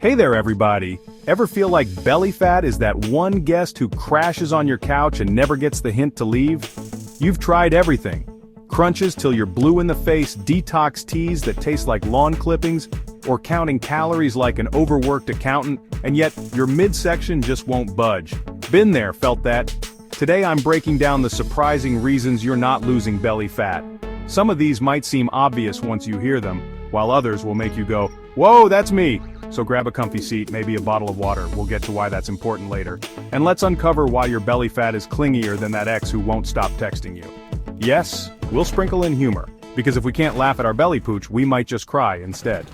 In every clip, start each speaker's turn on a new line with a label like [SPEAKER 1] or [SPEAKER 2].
[SPEAKER 1] Hey there everybody! Ever feel like belly fat is that one guest who crashes on your couch and never gets the hint to leave? You've tried everything. Crunches till you're blue in the face, detox teas that taste like lawn clippings, or counting calories like an overworked accountant, and yet your midsection just won't budge. Been there, felt that. Today I'm breaking down the surprising reasons you're not losing belly fat. Some of these might seem obvious once you hear them, while others will make you go, "Whoa, that's me!" So grab a comfy seat, maybe a bottle of water, we'll get to why that's important later. And let's uncover why your belly fat is clingier than that ex who won't stop texting you. Yes, we'll sprinkle in humor, because if we can't laugh at our belly pooch, we might just cry instead.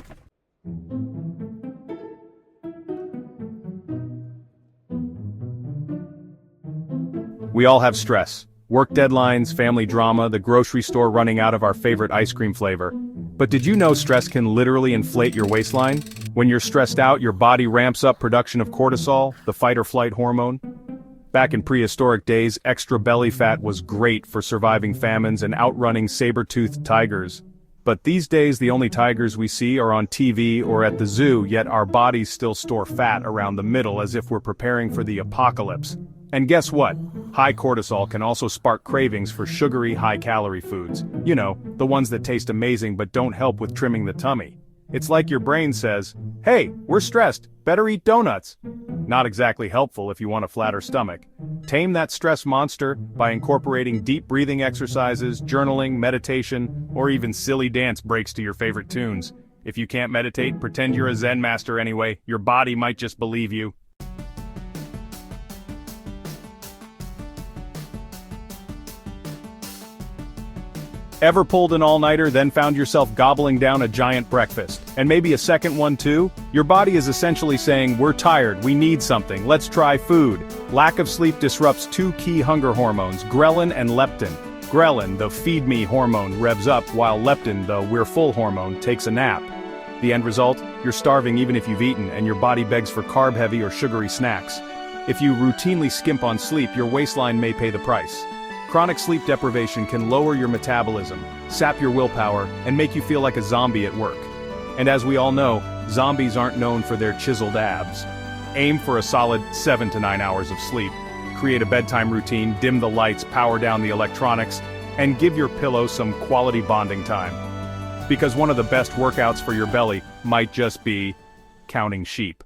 [SPEAKER 1] We all have stress. Work deadlines, family drama, the grocery store running out of our favorite ice cream flavor. But did you know stress can literally inflate your waistline? When you're stressed out, your body ramps up production of cortisol, the fight-or-flight hormone. Back in prehistoric days, extra belly fat was great for surviving famines and outrunning saber-toothed tigers. But these days the only tigers we see are on TV or at the zoo, yet our bodies still store fat around the middle as if we're preparing for the apocalypse. And guess what? High cortisol can also spark cravings for sugary, high-calorie foods. You know, the ones that taste amazing but don't help with trimming the tummy. It's like your brain says, "Hey, we're stressed, better eat donuts." Not exactly helpful if you want a flatter stomach. Tame that stress monster by incorporating deep breathing exercises, journaling, meditation, or even silly dance breaks to your favorite tunes. If you can't meditate, pretend you're a Zen master anyway, your body might just believe you. Ever pulled an all-nighter, then found yourself gobbling down a giant breakfast? And maybe a second one too? Your body is essentially saying, "We're tired, we need something, let's try food." Lack of sleep disrupts two key hunger hormones, ghrelin and leptin. Ghrelin, the feed me hormone, revs up, while leptin, the we're full hormone, takes a nap. The end result? You're starving even if you've eaten, and your body begs for carb-heavy or sugary snacks. If you routinely skimp on sleep, your waistline may pay the price. Chronic sleep deprivation can lower your metabolism, sap your willpower, and make you feel like a zombie at work. And as we all know, zombies aren't known for their chiseled abs. Aim for a solid 7 to 9 hours of sleep. Create a bedtime routine, dim the lights, power down the electronics, and give your pillow some quality bonding time. Because one of the best workouts for your belly might just be counting sheep.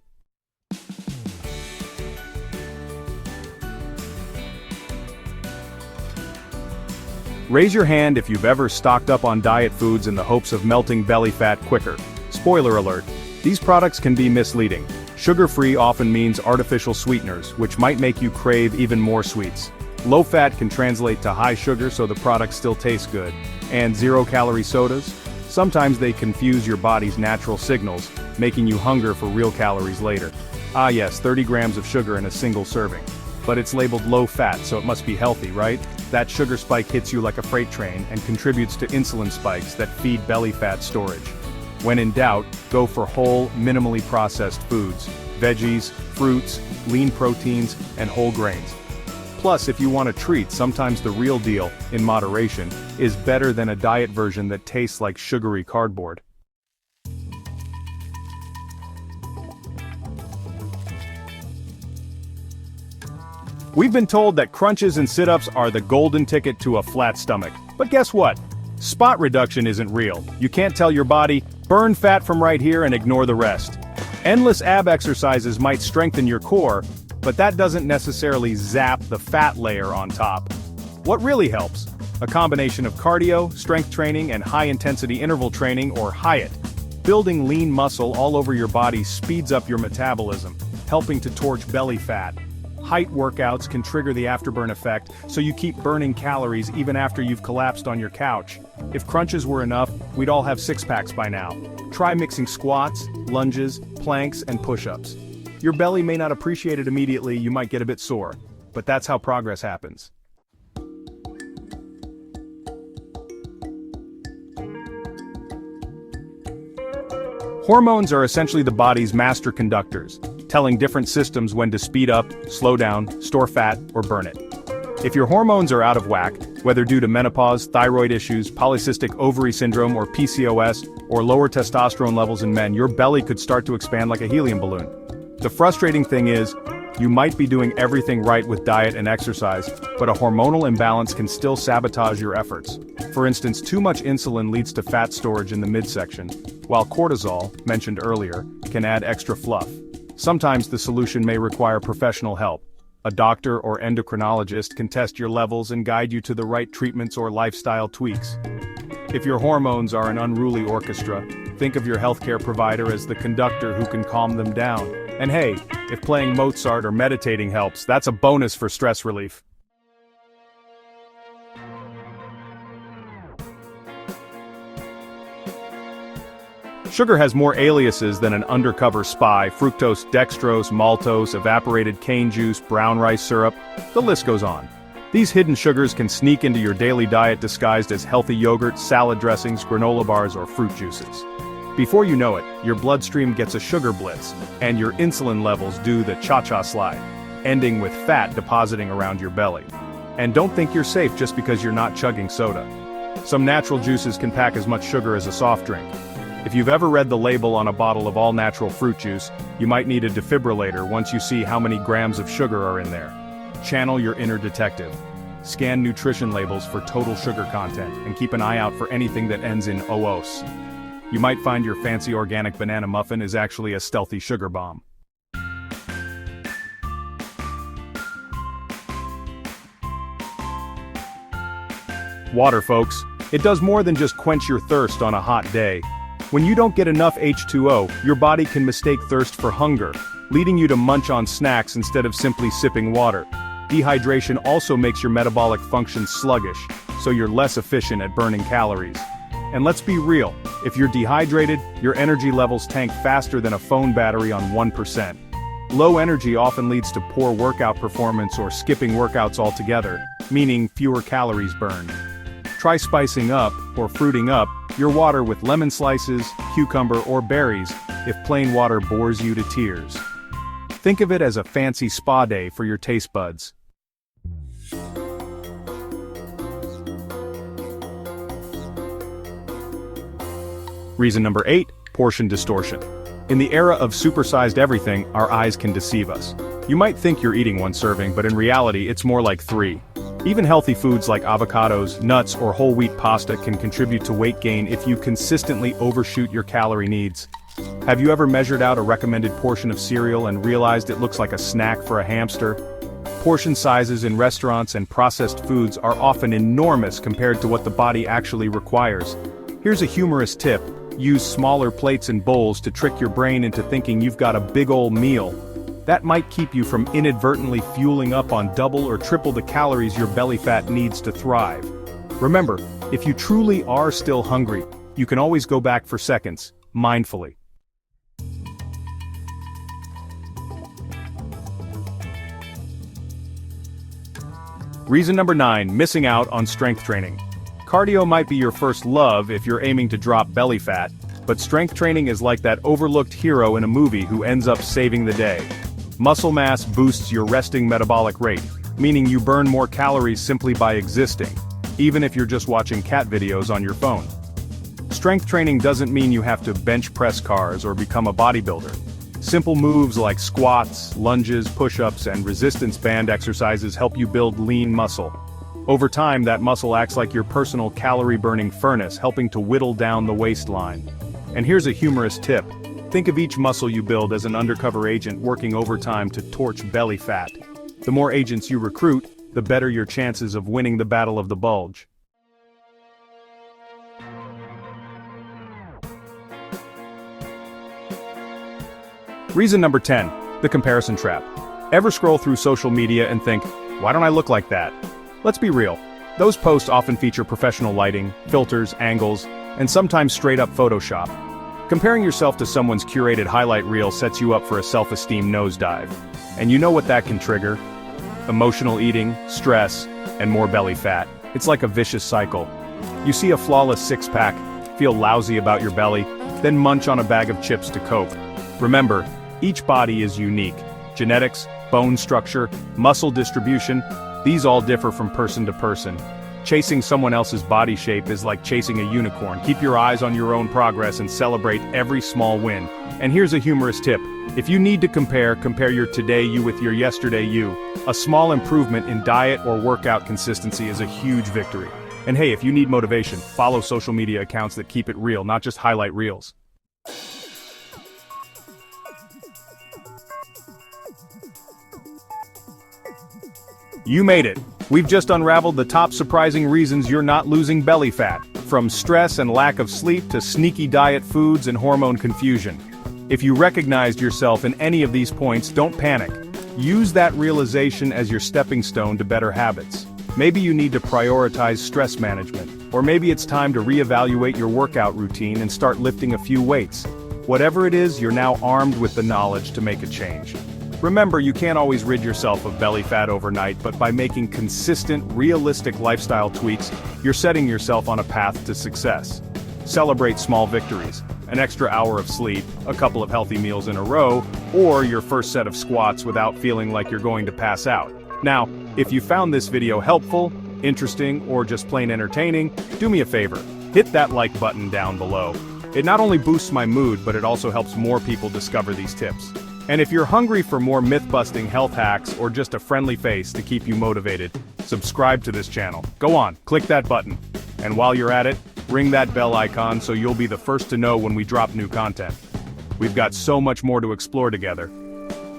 [SPEAKER 1] Raise your hand if you've ever stocked up on diet foods in the hopes of melting belly fat quicker. Spoiler alert, these products can be misleading. Sugar-free often means artificial sweeteners, which might make you crave even more sweets. Low fat can translate to high sugar so the product still tastes good. And zero-calorie sodas? Sometimes they confuse your body's natural signals, making you hunger for real calories later. Ah yes, 30 grams of sugar in a single serving. But it's labeled low fat, so it must be healthy, right? That sugar spike hits you like a freight train and contributes to insulin spikes that feed belly fat storage. When in doubt, go for whole, minimally processed foods, veggies, fruits, lean proteins, and whole grains. Plus, if you want a treat, sometimes the real deal, in moderation, is better than a diet version that tastes like sugary cardboard. We've been told that crunches and sit-ups are the golden ticket to a flat stomach. But guess what? Spot reduction isn't real. You can't tell your body, burn fat from right here and ignore the rest. Endless ab exercises might strengthen your core, but that doesn't necessarily zap the fat layer on top. What really helps? A combination of cardio, strength training, and high-intensity interval training, or HIIT. Building lean muscle all over your body speeds up your metabolism, helping to torch belly fat. HIIT workouts can trigger the afterburn effect, so you keep burning calories even after you've collapsed on your couch. If crunches were enough, we'd all have six-packs by now. Try mixing squats, lunges, planks, and push-ups. Your belly may not appreciate it immediately, you might get a bit sore, but that's how progress happens. Hormones are essentially the body's master conductors, telling different systems when to speed up, slow down, store fat, or burn it. If your hormones are out of whack, Whether due to menopause, thyroid issues, polycystic ovary syndrome, or PCOS, or lower testosterone levels in men, your belly could start to expand like a helium balloon. The frustrating thing is, you might be doing everything right with diet and exercise, but a hormonal imbalance can still sabotage your efforts. For instance, too much insulin leads to fat storage in the midsection, while cortisol, mentioned earlier, can add extra fluff. Sometimes the solution may require professional help. A doctor or endocrinologist can test your levels and guide you to the right treatments or lifestyle tweaks. If your hormones are an unruly orchestra, think of your healthcare provider as the conductor who can calm them down. And hey, if playing Mozart or meditating helps, that's a bonus for stress relief. Sugar has more aliases than an undercover spy: fructose, dextrose, maltose, evaporated cane juice, brown rice syrup, the list goes on. These hidden sugars can sneak into your daily diet disguised as healthy yogurt, salad dressings, granola bars, or fruit juices. Before you know it, your bloodstream gets a sugar blitz, and your insulin levels do the cha-cha slide, ending with fat depositing around your belly. And don't think you're safe just because you're not chugging soda. Some natural juices can pack as much sugar as a soft drink. If you've ever read the label on a bottle of all-natural fruit juice, you might need a defibrillator once you see how many grams of sugar are in there. Channel your inner detective. Scan nutrition labels for total sugar content, and keep an eye out for anything that ends in "-os". You might find your fancy organic banana muffin is actually a stealthy sugar bomb. Water, folks. It does more than just quench your thirst on a hot day. When you don't get enough H2O, your body can mistake thirst for hunger, leading you to munch on snacks instead of simply sipping water. Dehydration also makes your metabolic function sluggish, so you're less efficient at burning calories. And let's be real, if you're dehydrated, your energy levels tank faster than a phone battery on 1%. Low energy often leads to poor workout performance or skipping workouts altogether, meaning fewer calories burned. Try spicing up, or fruiting up, your water with lemon slices, cucumber, or berries, if plain water bores you to tears. Think of it as a fancy spa day for your taste buds. Reason number 8, portion distortion. In the era of supersized everything, our eyes can deceive us. You might think you're eating one serving, but in reality it's more like 3. Even healthy foods like avocados, nuts, or whole wheat pasta can contribute to weight gain if you consistently overshoot your calorie needs. Have you ever measured out a recommended portion of cereal and realized it looks like a snack for a hamster? Portion sizes in restaurants and processed foods are often enormous compared to what the body actually requires. Here's a humorous tip: use smaller plates and bowls to trick your brain into thinking you've got a big ol' meal. That might keep you from inadvertently fueling up on double or triple the calories your belly fat needs to thrive. Remember, if you truly are still hungry, you can always go back for seconds, mindfully. Reason number 9, missing out on strength training. Cardio might be your first love if you're aiming to drop belly fat, but strength training is like that overlooked hero in a movie who ends up saving the day. Muscle mass boosts your resting metabolic rate, meaning you burn more calories simply by existing, even if you're just watching cat videos on your phone. Strength training doesn't mean you have to bench press cars or become a bodybuilder. Simple moves like squats, lunges, push-ups, and resistance band exercises help you build lean muscle. Over time, that muscle acts like your personal calorie-burning furnace, helping to whittle down the waistline. And here's a humorous tip. Think of each muscle you build as an undercover agent working overtime to torch belly fat. The more agents you recruit, the better your chances of winning the battle of the bulge. Reason number 10, the comparison trap. Ever scroll through social media and think, why don't I look like that? Let's be real. Those posts often feature professional lighting, filters, angles, and sometimes straight-up Photoshop. Comparing yourself to someone's curated highlight reel sets you up for a self-esteem nosedive. And you know what that can trigger? Emotional eating, stress, and more belly fat. It's like a vicious cycle. You see a flawless six-pack, feel lousy about your belly, then munch on a bag of chips to cope. Remember, each body is unique. Genetics, bone structure, muscle distribution, these all differ from person to person. Chasing someone else's body shape is like chasing a unicorn. Keep your eyes on your own progress and celebrate every small win. And here's a humorous tip. If you need to compare your today you with your yesterday you. A small improvement in diet or workout consistency is a huge victory. And hey, if you need motivation, follow social media accounts that keep it real, not just highlight reels. You made it! We've just unraveled the top surprising reasons you're not losing belly fat, from stress and lack of sleep to sneaky diet foods and hormone confusion. If you recognized yourself in any of these points, don't panic. Use that realization as your stepping stone to better habits. Maybe you need to prioritize stress management, or maybe it's time to reevaluate your workout routine and start lifting a few weights. Whatever it is, you're now armed with the knowledge to make a change. Remember, you can't always rid yourself of belly fat overnight, but by making consistent, realistic lifestyle tweaks, you're setting yourself on a path to success. Celebrate small victories, an extra hour of sleep, a couple of healthy meals in a row, or your first set of squats without feeling like you're going to pass out. Now, if you found this video helpful, interesting, or just plain entertaining, do me a favor, hit that like button down below. It not only boosts my mood, but it also helps more people discover these tips. And if you're hungry for more myth-busting health hacks or just a friendly face to keep you motivated, subscribe to this channel. Go on, click that button. And while you're at it, ring that bell icon so you'll be the first to know when we drop new content. We've got so much more to explore together.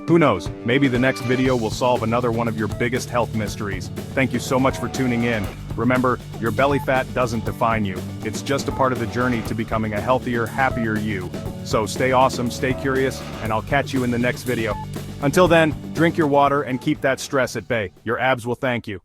[SPEAKER 1] Who knows, maybe the next video will solve another one of your biggest health mysteries. Thank you so much for tuning in. Remember, your belly fat doesn't define you. It's just a part of the journey to becoming a healthier, happier you. So stay awesome, stay curious, and I'll catch you in the next video. Until then, drink your water and keep that stress at bay. Your abs will thank you.